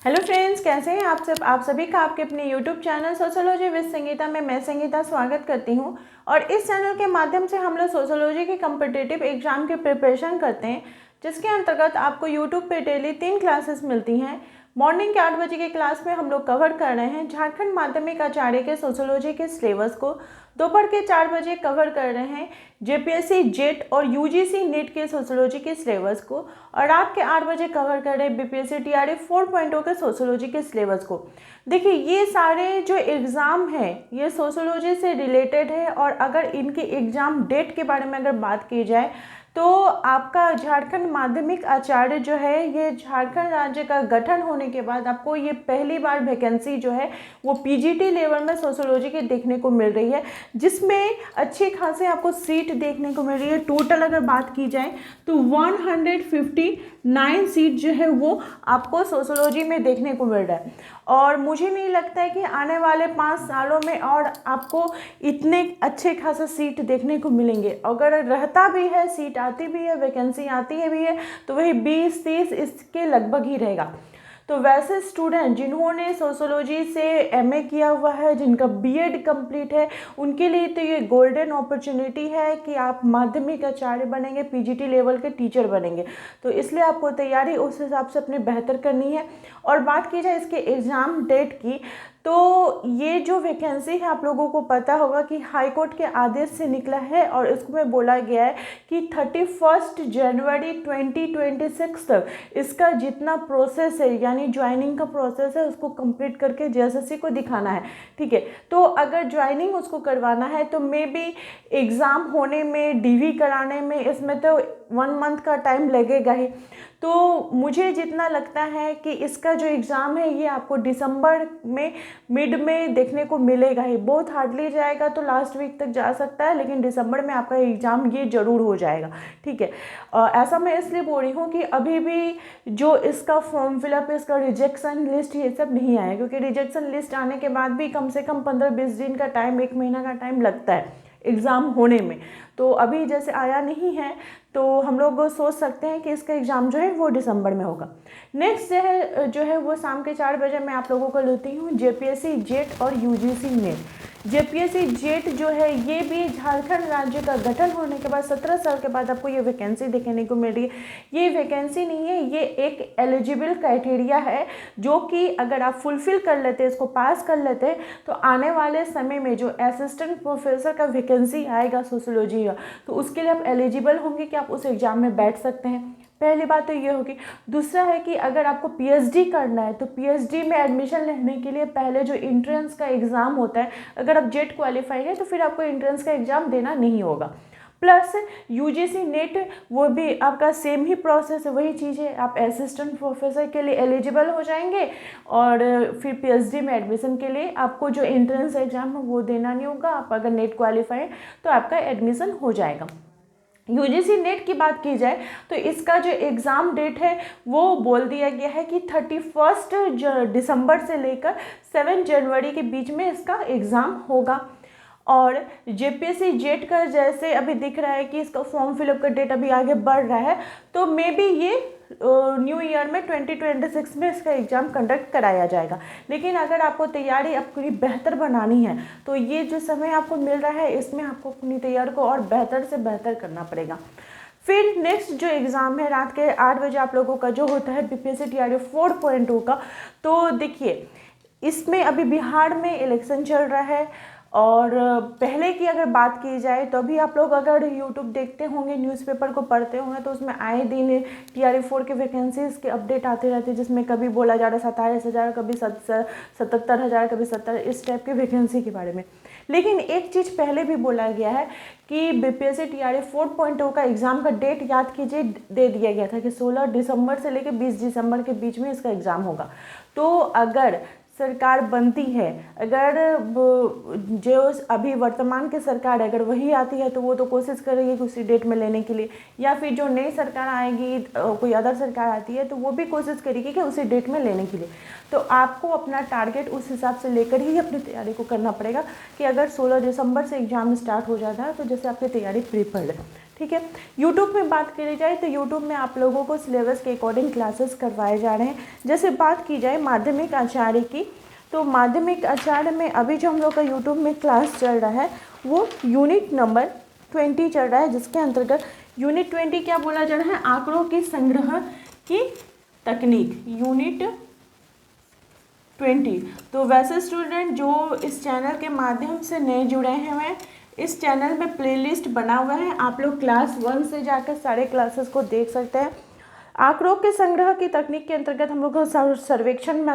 Hello friends, कैसे हैं आप सभी का आपके अपने YouTube channel sociology with Sangeeta में मैं संगीता स्वागत करती हूं। और इस चैनल के माध्यम से हम लोग सोशियोलॉजी के कम्पिटिटिव एग्जाम की प्रिपरेशन करते हैं, जिसके अंतर्गत आपको यूट्यूब पे डेली 3 क्लासेस मिलती हैं। मॉर्निंग के 8 बजे के क्लास में हम लोग कवर कर रहे हैं झारखंड माध्यमिक आचार्य के सोशियोलॉजी के सिलेबस को। दोपहर के 4 बजे कवर कर रहे हैं जेपीएससी जेट और यूजीसी नेट के सोशियोलॉजी के सिलेबस को। और रात के 8 बजे कवर कर रहे हैं बीपीएससी टीआरई 4.0 के सोशियोलॉजी के सिलेबस को। देखिए, ये सारे जो एग्ज़ाम हैं ये सोशियोलॉजी से रिलेटेड है। और अगर इनके एग्ज़ाम डेट के बारे में अगर बात की जाए तो आपका झारखंड माध्यमिक आचार्य जो है ये झारखंड राज्य का गठन होने के बाद आपको ये पहली बार वैकेंसी जो है वो पीजीटी लेवल में सोशियोलॉजी के देखने को मिल रही है, जिसमें अच्छे खासे आपको सीट देखने को मिल रही है। टोटल अगर बात की जाए तो 159 सीट जो है वो आपको सोशियोलॉजी में देखने को मिल रहा है। और मुझे नहीं लगता है कि आने वाले 5 सालों में और आपको इतने अच्छे खासा सीट देखने को मिलेंगे। अगर रहता भी है, सीट आती भी है, वैकेंसी आती है भी है, तो वही 20-30 इसके लगभग ही रहेगा। तो वैसे स्टूडेंट जिन्होंने सोशियोलॉजी से एमए किया हुआ है, जिनका बीएड कंप्लीट है, उनके लिए तो ये गोल्डन अपॉर्चुनिटी है कि आप माध्यमिक आचार्य बनेंगे, पीजीटी लेवल के टीचर बनेंगे। तो इसलिए आपको तैयारी उस हिसाब से अपने बेहतर करनी है। और बात की जाए इसके एग्ज़ाम डेट की, तो ये जो वैकेंसी है आप लोगों को पता होगा कि हाई कोर्ट के आदेश से निकला है और इसमें बोला गया है कि 31 जनवरी 2026 तक इसका जितना प्रोसेस है, यानी ज्वाइनिंग का प्रोसेस है, उसको कंप्लीट करके जेएसएससी को दिखाना है। ठीक है, तो अगर ज्वाइनिंग उसको करवाना है तो मे बी एग्ज़ाम होने में, डीवी कराने में, इसमें तो 1 मंथ का टाइम लगेगा ही। तो मुझे जितना लगता है कि इसका जो एग्ज़ाम है ये आपको दिसंबर में मिड में देखने को मिलेगा ही। बहुत हार्डली जाएगा तो लास्ट वीक तक जा सकता है, लेकिन दिसंबर में आपका एग्ज़ाम ये ज़रूर हो जाएगा। ठीक है, ऐसा मैं इसलिए बोल रही हूँ कि अभी भी जो इसका फॉर्म फिलअप, इसका रिजेक्शन लिस्ट ये सब नहीं आया, क्योंकि रिजेक्शन लिस्ट आने के बाद भी कम से कम 15-20 दिन का टाइम, 1 महीना का टाइम लगता है एग्ज़ाम होने में। तो अभी जैसे आया नहीं है तो हम लोग सोच सकते हैं कि इसका एग्ज़ाम जो है वो दिसंबर में होगा। नेक्स्ट जो है वो शाम के 4 बजे मैं आप लोगों को लेती हूँ जेपीएससी जेट और यूजीसी नेट। जेपीएससी जेट जो है ये भी झारखंड राज्य का गठन होने के बाद 17 साल के बाद आपको ये वैकेंसी देखने को मिल रही है। ये वैकेंसी नहीं है, ये एक एलिजिबल क्राइटेरिया है जो कि अगर आप फुलफिल कर लेते, इसको पास कर लेते, तो आने वाले समय में जो असिस्टेंट प्रोफेसर का वैकेंसी आएगा सोशियोलॉजी का, तो उसके लिए आप एलिजिबल होंगे कि आप उस एग्ज़ाम में बैठ सकते हैं। पहली बात तो ये होगी। दूसरा है कि अगर आपको पीएचडी करना है तो पीएचडी में एडमिशन लेने के लिए पहले जो एंट्रेंस का एग्ज़ाम होता है, अगर आप जेट क्वालिफाई है तो फिर आपको एंट्रेंस का एग्ज़ाम देना नहीं होगा। प्लस यूजीसी नेट वो भी आपका सेम ही प्रोसेस है, वही चीज़ है। आप असिस्टेंट प्रोफेसर के लिए एलिजिबल हो जाएंगे और फिर पीएचडी में एडमिशन के लिए आपको जो एंट्रेंस एग्ज़ाम है वो देना नहीं होगा। आप अगर नेट क्वालिफाई है तो आपका एडमिशन हो जाएगा। यूजीसी नेट की बात की जाए तो इसका जो एग्ज़ाम डेट है वो बोल दिया गया है कि 31 दिसंबर से लेकर 7 जनवरी के बीच में इसका एग्ज़ाम होगा। और जेपीएससी जेट का जैसे अभी दिख रहा है कि इसका फॉर्म फिलअप का डेट अभी आगे बढ़ रहा है, तो मे बी ये न्यू ईयर में 2026 में इसका एग्ज़ाम कंडक्ट कराया जाएगा। लेकिन अगर आपको तैयारी अपनी बेहतर बनानी है तो ये जो समय आपको मिल रहा है इसमें आपको अपनी तैयारी को और बेहतर से बेहतर करना पड़ेगा। फिर नेक्स्ट जो एग्ज़ाम है रात के 8 बजे आप लोगों का जो होता है बीपीएससी टीआरई 4.0 का। तो देखिए, इसमें अभी बिहार में इलेक्शन चल रहा है। और पहले की अगर बात की जाए तो अभी आप लोग अगर यूट्यूब देखते होंगे, न्यूज़पेपर को पढ़ते होंगे, तो उसमें आए दिन टीआरई 4 के वैकेंसीज़ के अपडेट आते रहते हैं, जिसमें कभी बोला जा रहा है 27,000, कभी 77,000, कभी 70, इस टाइप के वैकेंसी के बारे में। लेकिन एक चीज़ पहले भी बोला गया है कि बीपीएससी टीआरई 4.0 का एग्ज़ाम का डेट याद कीजिए, दे दिया गया था कि 16 दिसंबर से लेकर 20 दिसंबर के बीच में इसका एग्ज़ाम होगा। तो अगर सरकार बनती है, अगर जो अभी वर्तमान की सरकार है अगर वही आती है तो वो तो कोशिश करेगी कि उसी डेट में लेने के लिए, या फिर जो नई सरकार आएगी, कोई अदर सरकार आती है तो वो भी कोशिश करेगी कि उसी डेट में लेने के लिए। तो आपको अपना टारगेट उस हिसाब से लेकर ही अपनी तैयारी को करना पड़ेगा कि अगर 16 दिसंबर से एग्ज़ाम स्टार्ट हो जाता है तो जैसे आपकी तैयारी प्रिपेयर्ड है। ठीक है। यूट्यूब में बात करी जाए तो यूट्यूब में आप लोगों को सिलेबस के अकॉर्डिंग क्लासेस करवाए जा रहे हैं। जैसे बात की जाए माध्यमिक आचार्य की, तो माध्यमिक आचार्य में अभी जो हम लोग का यूट्यूब में क्लास चल रहा है वो यूनिट नंबर 20 चल रहा है, जिसके अंतर्गत यूनिट 20 क्या बोला जा रहा है, आंकड़ों के संग्रह की तकनीक, यूनिट 20। तो वैसे स्टूडेंट जो इस चैनल के माध्यम से नए जुड़े हैं, इस चैनल में प्लेलिस्ट बना हुआ है, आप लोग क्लास 1 से जाकर सारे क्लासेस को देख सकते हैं। आंकड़ों के संग्रह की तकनीक के अंतर्गत हम लोग सर्वेक्षण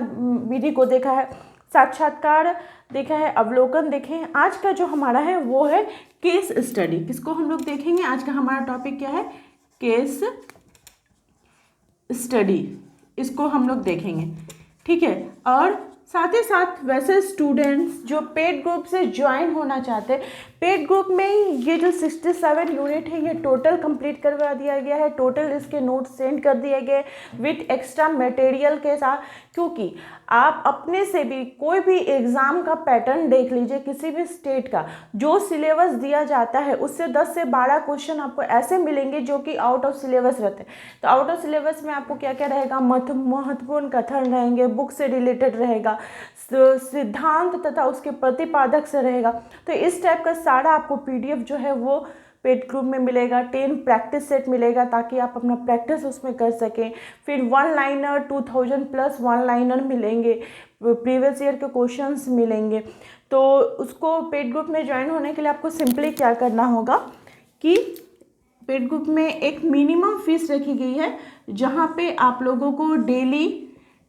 विधि को देखा है, साक्षात्कार देखा है, अवलोकन देखे हैं। आज का जो हमारा है वो है केस स्टडी। किसको हम लोग देखेंगे? आज का हमारा टॉपिक क्या है? केस स्टडी, इसको हम लोग देखेंगे, ठीक है। और साथ ही साथ वैसे स्टूडेंट्स जो पेड ग्रुप से ज्वाइन होना चाहते हैं, पेड ग्रुप में ये जो 67 यूनिट है ये टोटल कंप्लीट करवा दिया गया है, टोटल इसके नोट्स सेंड कर दिए गए विथ एक्स्ट्रा मटेरियल के साथ। क्योंकि आप अपने से भी कोई भी एग्ज़ाम का पैटर्न देख लीजिए, किसी भी स्टेट का जो सिलेबस दिया जाता है उससे 10 से 12 क्वेश्चन आपको ऐसे मिलेंगे जो कि आउट ऑफ सिलेबस रहते हैं। तो आउट ऑफ सिलेबस में आपको क्या क्या रहेगा? महत्वपूर्ण कथन रहेंगे, बुक से रिलेटेड रहेगा, सिद्धांत तथा उसके प्रतिपादक से रहेगा। तो इस टाइप का सारा आपको PDF जो है वो पेड ग्रुप में मिलेगा। 10 प्रैक्टिस सेट मिलेगा ताकि आप अपना प्रैक्टिस उसमें कर सकें। फिर 1 लाइनर 2000 प्लस 1 लाइनर मिलेंगे, प्रीवियस ईयर के क्वेश्चंस मिलेंगे। तो उसको पेड ग्रुप में ज्वाइन होने के लिए आपको सिंपली क्या करना होगा कि पेड ग्रुप में एक मिनिमम फीस रखी गई है, जहाँ पे आप लोगों को डेली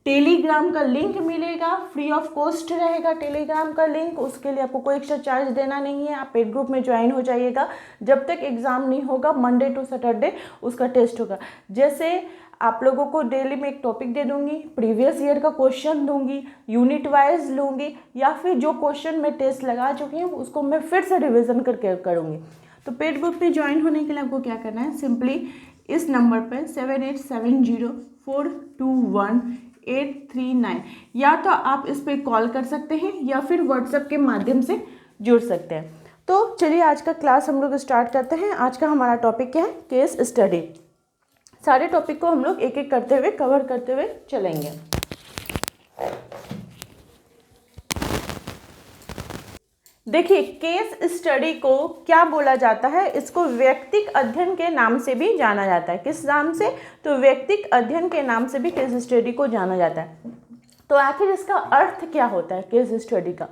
टेलीग्राम का लिंक मिलेगा, फ्री ऑफ कॉस्ट रहेगा टेलीग्राम का लिंक। उसके लिए आपको कोई एक्स्ट्रा चार्ज देना नहीं है, आप पेड ग्रुप में ज्वाइन हो जाइएगा। जब तक एग्ज़ाम नहीं होगा, मंडे टू सैटरडे उसका टेस्ट होगा। जैसे आप लोगों को डेली में एक टॉपिक दे दूंगी, प्रीवियस ईयर का क्वेश्चन दूंगी, यूनिट वाइज लूँगी, या फिर जो क्वेश्चन मैं टेस्ट लगा चुकी हूँ उसको मैं फिर से रिविज़न करके करूँगी। तो पेड ग्रुप में ज्वाइन होने के लिए आपको क्या करना है? सिंपली इस नंबर पर 7870421839 या तो आप इस पर कॉल कर सकते हैं या फिर व्हाट्सएप के माध्यम से जुड़ सकते हैं। तो चलिए आज का क्लास हम लोग स्टार्ट करते हैं। आज का हमारा टॉपिक क्या है? Case study. सारे टॉपिक को हम लोग एक एक करते हुए कवर करते हुए चलेंगे। देखिए, केस स्टडी को क्या बोला जाता है? इसको व्यक्तिक अध्ययन के नाम से भी जाना जाता है। किस नाम से? तो व्यक्तिक अध्ययन के नाम से भी केस स्टडी को जाना जाता है। तो आखिर इसका अर्थ क्या होता है केस स्टडी का?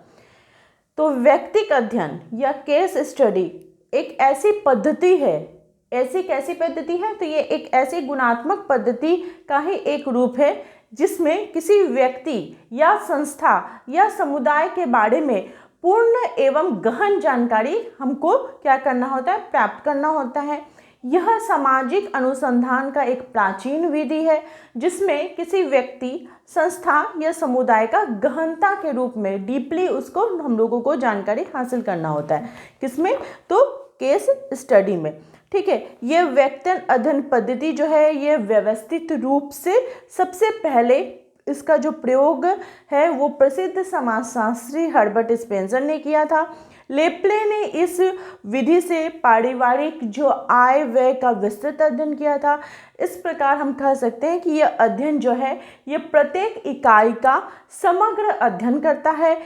तो व्यक्तिक अध्ययन या केस स्टडी एक ऐसी पद्धति है, ऐसी कैसी पद्धति है? तो ये एक ऐसी गुणात्मक पद्धति का ही एक रूप है जिसमें किसी व्यक्ति या संस्था या समुदाय के बारे में पूर्ण एवं गहन जानकारी हमको क्या करना होता है? प्राप्त करना होता है। यह सामाजिक अनुसंधान का एक प्राचीन विधि है जिसमें किसी व्यक्ति, संस्था या समुदाय का गहनता के रूप में डीपली उसको हम लोगों को जानकारी हासिल करना होता है। किसमें? तो केस स्टडी में, ठीक है। ये व्यक्तिगत अध्ययन पद्धति जो है ये व्यवस्थित रूप से सबसे पहले इसका जो प्रयोग है वो प्रसिद्ध समाजशास्त्री हर्बर्ट स्पेंसर ने किया था। लेप्ले ने इस विधि से पारिवारिक जो आय व्यय का विस्तृत अध्ययन किया था। इस प्रकार हम कह सकते हैं कि यह अध्ययन जो है ये प्रत्येक इकाई का समग्र अध्ययन करता है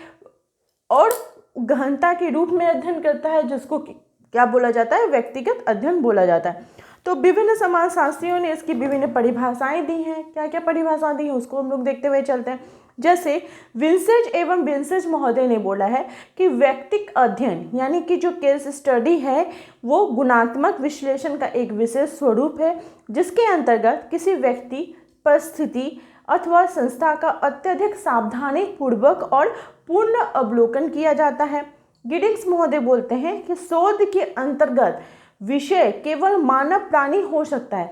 और गहनता के रूप में अध्ययन करता है, जिसको क्या बोला जाता है? व्यक्तिगत अध्ययन बोला जाता है। तो विभिन्न समाजशास्त्रियों ने इसकी विभिन्न परिभाषाएं दी हैं। क्या क्या परिभाषा दी है उसको हम लोग देखते हुए चलते हैं। जैसे विंसेज एवं विंसेज महोदय ने बोला है कि व्यक्तिक अध्ययन यानी कि जो केस स्टडी है वो गुणात्मक विश्लेषण का एक विशेष स्वरूप है जिसके अंतर्गत किसी व्यक्ति, परिस्थिति अथवा संस्था का अत्यधिक सावधानी पूर्वक और पूर्ण अवलोकन किया जाता है। गिडिंग्स महोदय बोलते हैं कि शोध के अंतर्गत विषय केवल मानव प्राणी हो सकता है।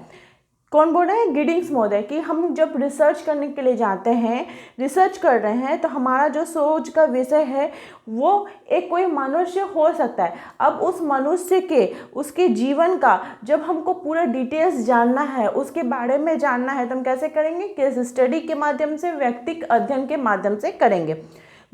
कौन बोल रहे हैं? गिडिंग्स महोदय। कि हम जब रिसर्च करने के लिए जाते हैं, रिसर्च कर रहे हैं, तो हमारा जो शोध का विषय है वो एक कोई मनुष्य हो सकता है। अब उस मनुष्य के, उसके जीवन का जब हमको पूरा डिटेल्स जानना है, उसके बारे में जानना है, तो हम कैसे करेंगे? केस स्टडी के माध्यम से, व्यक्तिक अध्ययन के माध्यम से करेंगे।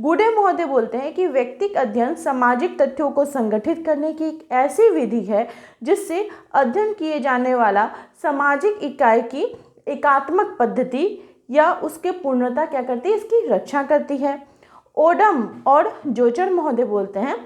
गुडे महोदय बोलते हैं कि व्यक्तिक अध्ययन सामाजिक तथ्यों को संगठित करने की एक ऐसी विधि है जिससे अध्ययन किए जाने वाला सामाजिक इकाई की एकात्मक पद्धति या उसके पूर्णता क्या करती है, इसकी रक्षा करती है। ओडम और जोचर महोदय बोलते हैं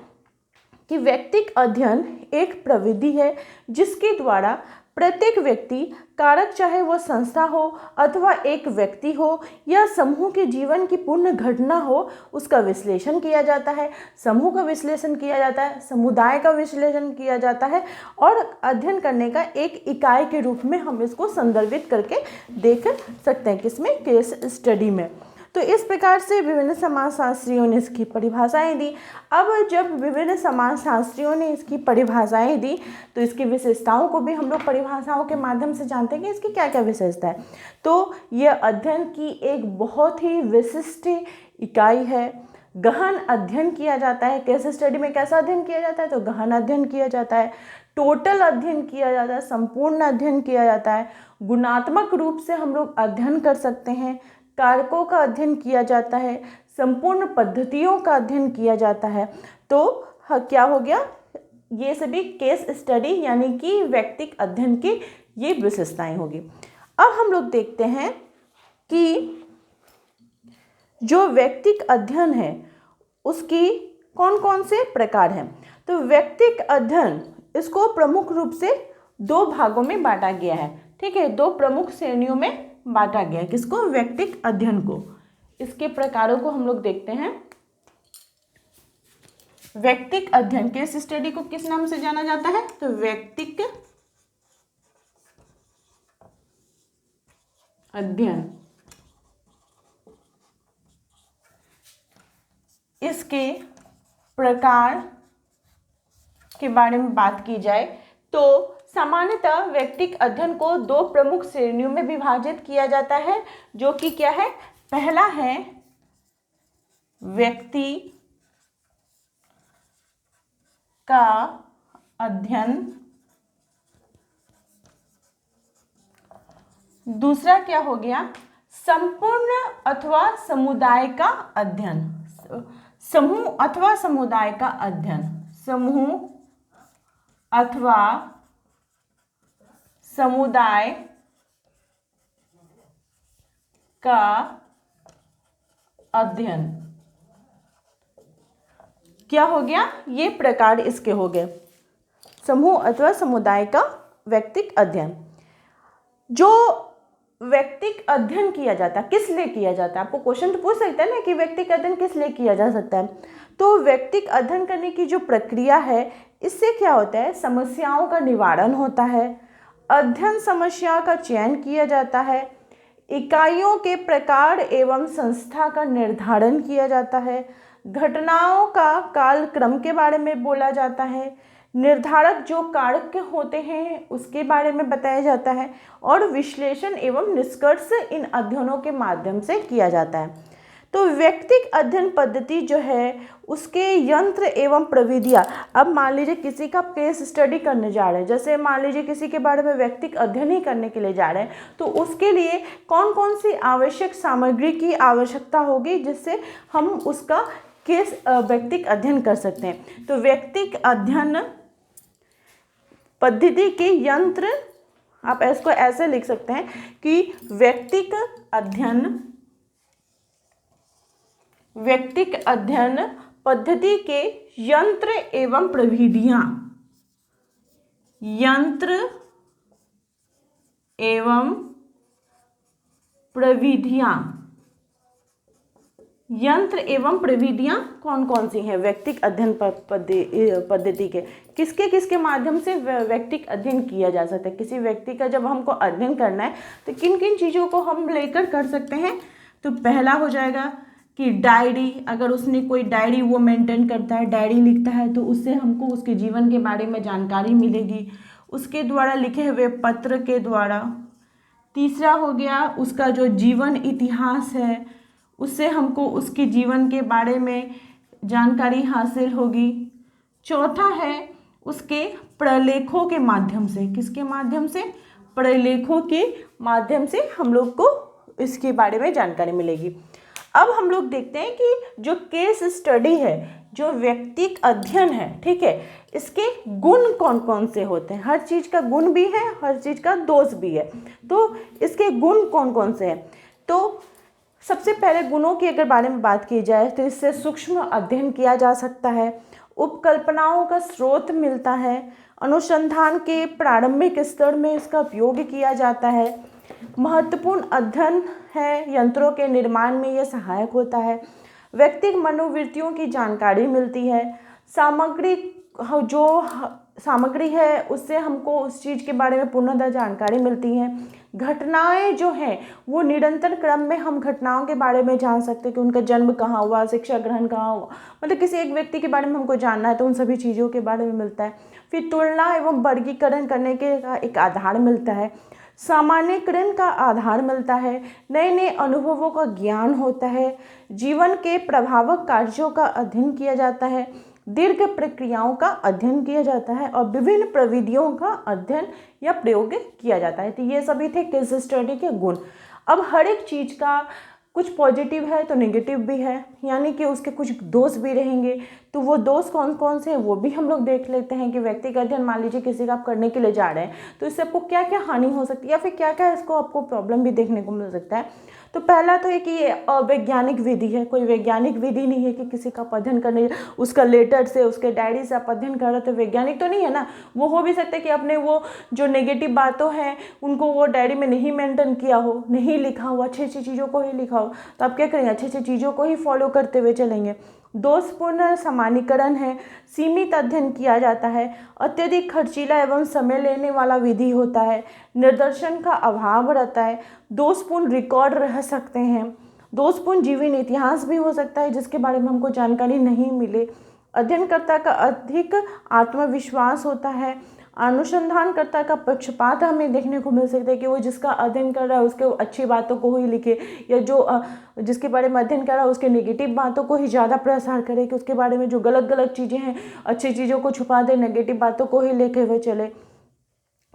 कि व्यक्तिक अध्ययन एक प्रविधि है जिसके द्वारा प्रत्येक व्यक्ति कारक, चाहे वो संस्था हो अथवा एक व्यक्ति हो या समूह के जीवन की पूर्ण घटना हो, उसका विश्लेषण किया जाता है, समूह का विश्लेषण किया जाता है, समुदाय का विश्लेषण किया जाता है और अध्ययन करने का एक इकाई के रूप में हम इसको संदर्भित करके देख सकते हैं, किसमें, केस स्टडी में। तो इस प्रकार से विभिन्न समाजशास्त्रियों ने इसकी परिभाषाएं दी। अब जब विभिन्न समाजशास्त्रियों ने इसकी परिभाषाएं दी तो इसकी विशेषताओं को भी हम लोग परिभाषाओं के माध्यम से जानते हैं कि इसकी क्या क्या विशेषता है। तो यह अध्ययन की एक बहुत ही विशिष्ट इकाई है। गहन अध्ययन किया जाता है। केस स्टडी में कैसा अध्ययन किया जाता है, तो गहन अध्ययन किया जाता है, टोटल अध्ययन किया जाता है, संपूर्ण अध्ययन किया जाता है, गुणात्मक रूप से हम लोग अध्ययन कर सकते हैं, कारकों का अध्ययन किया जाता है, संपूर्ण पद्धतियों का अध्ययन किया जाता है। तो क्या हो गया, ये सभी केस स्टडी यानी कि व्यक्तिक अध्ययन की ये विशेषताएं होगी। अब हम लोग देखते हैं कि जो व्यक्तिक अध्ययन है उसकी कौन कौन से प्रकार हैं। तो व्यक्तिक अध्ययन, इसको प्रमुख रूप से दो भागों में बांटा गया है। ठीक है, दो प्रमुख श्रेणियों में बांटा गया है। किसको, व्यक्तिक अध्ययन को। इसके प्रकारों को हम लोग देखते हैं। व्यक्तिक अध्ययन, केस स्टडी को किस नाम से जाना जाता है, तो व्यक्तिक अध्ययन। इसके प्रकार के बारे में बात की जाए तो सामान्यतः व्यक्तिक अध्ययन को दो प्रमुख श्रेणियों में विभाजित किया जाता है, जो कि क्या है, पहला है व्यक्ति का अध्ययन, दूसरा क्या हो गया, संपूर्ण अथवा समुदाय का अध्ययन, समूह अथवा समुदाय का अध्ययन, समूह अथवा समुदाय का अध्ययन। क्या हो गया, ये प्रकार इसके हो गए, समूह अथवा समुदाय का व्यक्तिक अध्ययन। जो व्यक्तिक अध्ययन किया जाता है, किस लिए किया जाता है, आपको क्वेश्चन तो पूछ सकते हैं ना कि व्यक्तिक अध्ययन किस लिए किया जा सकता है। तो व्यक्तिक अध्ययन करने की जो प्रक्रिया है, इससे क्या होता है, समस्याओं का निवारण होता है, अध्ययन समस्या का चयन किया जाता है, इकाइयों के प्रकार एवं संस्था का निर्धारण किया जाता है, घटनाओं का कालक्रम के बारे में बोला जाता है, निर्धारक जो कारक होते हैं उसके बारे में बताया जाता है और विश्लेषण एवं निष्कर्ष इन अध्ययनों के माध्यम से किया जाता है। तो व्यक्तिक अध्ययन पद्धति जो है उसके यंत्र एवं प्रविधियाँ, अब मान लीजिए किसी का केस स्टडी करने जा रहे हैं, जैसे मान लीजिए किसी के बारे में व्यक्तिक अध्ययन ही करने के लिए जा रहे हैं, तो उसके लिए कौन कौन सी आवश्यक सामग्री की आवश्यकता होगी जिससे हम उसका केस व्यक्तिक अध्ययन कर सकते हैं। तो व्यक्तिक अध्ययन पद्धति के यंत्र, आप इसको ऐसे लिख सकते हैं कि व्यक्तिक अध्ययन पद्धति के यंत्र एवं प्रविधियां, यंत्र एवं प्रविधियां, यंत्र एवं प्रविधियां कौन कौन सी हैं व्यक्तिक अध्ययन पद्धति के, किसके किसके माध्यम से व्यक्तिक अध्ययन किया जा सकता है। किसी व्यक्ति का जब हमको अध्ययन करना है तो किन किन चीज़ों को हम लेकर कर सकते हैं। तो पहला हो जाएगा कि डायरी, अगर उसने कोई डायरी वो मेंटेन करता है, डायरी लिखता है, तो उससे हमको उसके जीवन के बारे में जानकारी मिलेगी, उसके द्वारा लिखे हुए पत्र के द्वारा। तीसरा हो गया उसका जो जीवन इतिहास है, उससे हमको उसके जीवन के बारे में जानकारी हासिल होगी। चौथा है उसके प्रलेखों के माध्यम से, किसके माध्यम से, प्रलेखों के माध्यम से हम लोग को इसके बारे में जानकारी मिलेगी। अब हम लोग देखते हैं कि जो केस स्टडी है, जो व्यक्तिक अध्ययन है, ठीक है, इसके गुण कौन कौन से होते हैं। हर चीज़ का गुण भी है, हर चीज़ का दोष भी है, तो इसके गुण कौन कौन से हैं। तो सबसे पहले गुणों की अगर बारे में बात की जाए तो इससे सूक्ष्म अध्ययन किया जा सकता है, उपकल्पनाओं का स्रोत मिलता है, अनुसंधान के प्रारंभिक स्तर में इसका उपयोग किया जाता है, महत्वपूर्ण अध्ययन है, यंत्रों के निर्माण में यह सहायक होता है, व्यक्तिगत मनोवृत्तियों की जानकारी मिलती है, सामग्री जो सामग्री है उससे हमको उस चीज़ के बारे में पूर्णतः जानकारी मिलती है, घटनाएं जो हैं वो निरंतर क्रम में हम घटनाओं के बारे में जान सकते हैं कि उनका जन्म कहाँ हुआ, शिक्षा ग्रहण कहाँ हुआ, मतलब किसी एक व्यक्ति के बारे में हमको जानना है तो उन सभी चीज़ों के बारे में मिलता है। फिर तुलना एवं वर्गीकरण करने के एक आधार मिलता है, सामान्यकरण का आधार मिलता है, नए नए अनुभवों का ज्ञान होता है, जीवन के प्रभावक कार्यों का अध्ययन किया जाता है, दीर्घ प्रक्रियाओं का अध्ययन किया जाता है और विभिन्न प्रविधियों का अध्ययन या प्रयोग किया जाता है। तो ये सभी थे केस स्टडी के गुण। अब हर एक चीज़ का कुछ पॉजिटिव है तो नेगेटिव भी है, यानी कि उसके कुछ दोष भी रहेंगे। तो वो दोष कौन कौन से हैं वो भी हम लोग देख लेते हैं कि व्यक्तिगत अध्ययन मान लीजिए किसी का आप करने के लिए जा रहे हैं तो इससे आपको क्या क्या हानि हो सकती है या फिर क्या क्या इसको आपको प्रॉब्लम भी देखने को मिल सकता है। तो पहला तो है कि ये अवैज्ञानिक विधि है, कोई वैज्ञानिक विधि नहीं है कि किसी का अध्ययन करने उसका लेटर से उसके डायरी से आप अध्ययन कर रहे तो वैज्ञानिक तो नहीं है ना। वो हो भी सकता है कि आपने वो जो नेगेटिव बातों हैं उनको वो डायरी में नहीं मेंटेन किया हो, नहीं लिखा हो, अच्छी अच्छी चीज़ों को ही लिखा हो, तो आप क्या करेंगे, अच्छी अच्छी चीज़ों को ही फॉलो करते हुए चलेंगे। दोषपूर्ण सामान्यीकरण है, सीमित अध्ययन किया जाता है, अत्यधिक खर्चीला एवं समय लेने वाला विधि होता है, निर्दर्शन का अभाव रहता है, दोषपूर्ण रिकॉर्ड रह सकते हैं, दोषपूर्ण जीवन इतिहास भी हो सकता है जिसके बारे में हमको जानकारी नहीं मिले, अध्ययनकर्ता का अधिक आत्मविश्वास होता है, अनुसंधानकर्ता का पक्षपात हमें देखने को मिल सकता है कि वो जिसका अध्ययन कर रहा है उसके अच्छी बातों को ही लिखे या जो जिसके बारे में अध्ययन कर रहा है उसके नेगेटिव बातों को ही ज़्यादा प्रसार करे, कि उसके बारे में जो गलत गलत चीज़ें हैं अच्छी चीज़ों को छुपा दे, नेगेटिव बातों को ही लेके हुए चले।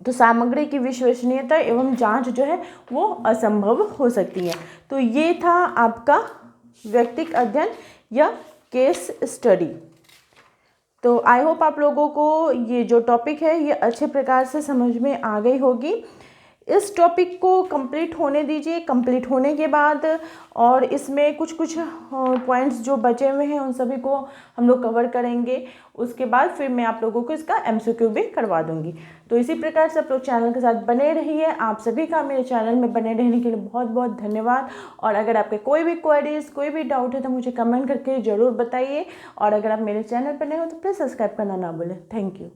तो सामग्री की विश्वसनीयता एवं जांच जो है वो असंभव हो सकती है। तो ये था आपका व्यक्तिगत अध्ययन या केस स्टडी। तो आई होप आप लोगों को ये जो टॉपिक है ये अच्छे प्रकार से समझ में आ गई होगी। इस टॉपिक को कंप्लीट होने दीजिए, कंप्लीट होने के बाद और इसमें कुछ कुछ पॉइंट्स जो बचे हुए हैं उन सभी को हम लोग कवर करेंगे। उसके बाद फिर मैं आप लोगों को इसका MCQ भी करवा दूंगी। तो इसी प्रकार से आप लोग चैनल के साथ बने रहिए। आप सभी का मेरे चैनल में बने रहने के लिए बहुत बहुत धन्यवाद। और अगर आपके कोई भी क्वेरीज कोई भी डाउट है तो मुझे कमेंट करके ज़रूर बताइए। और अगर आप मेरे चैनल पर नए हो तो प्लीज़ सब्सक्राइब करना ना भूलें। Thank you.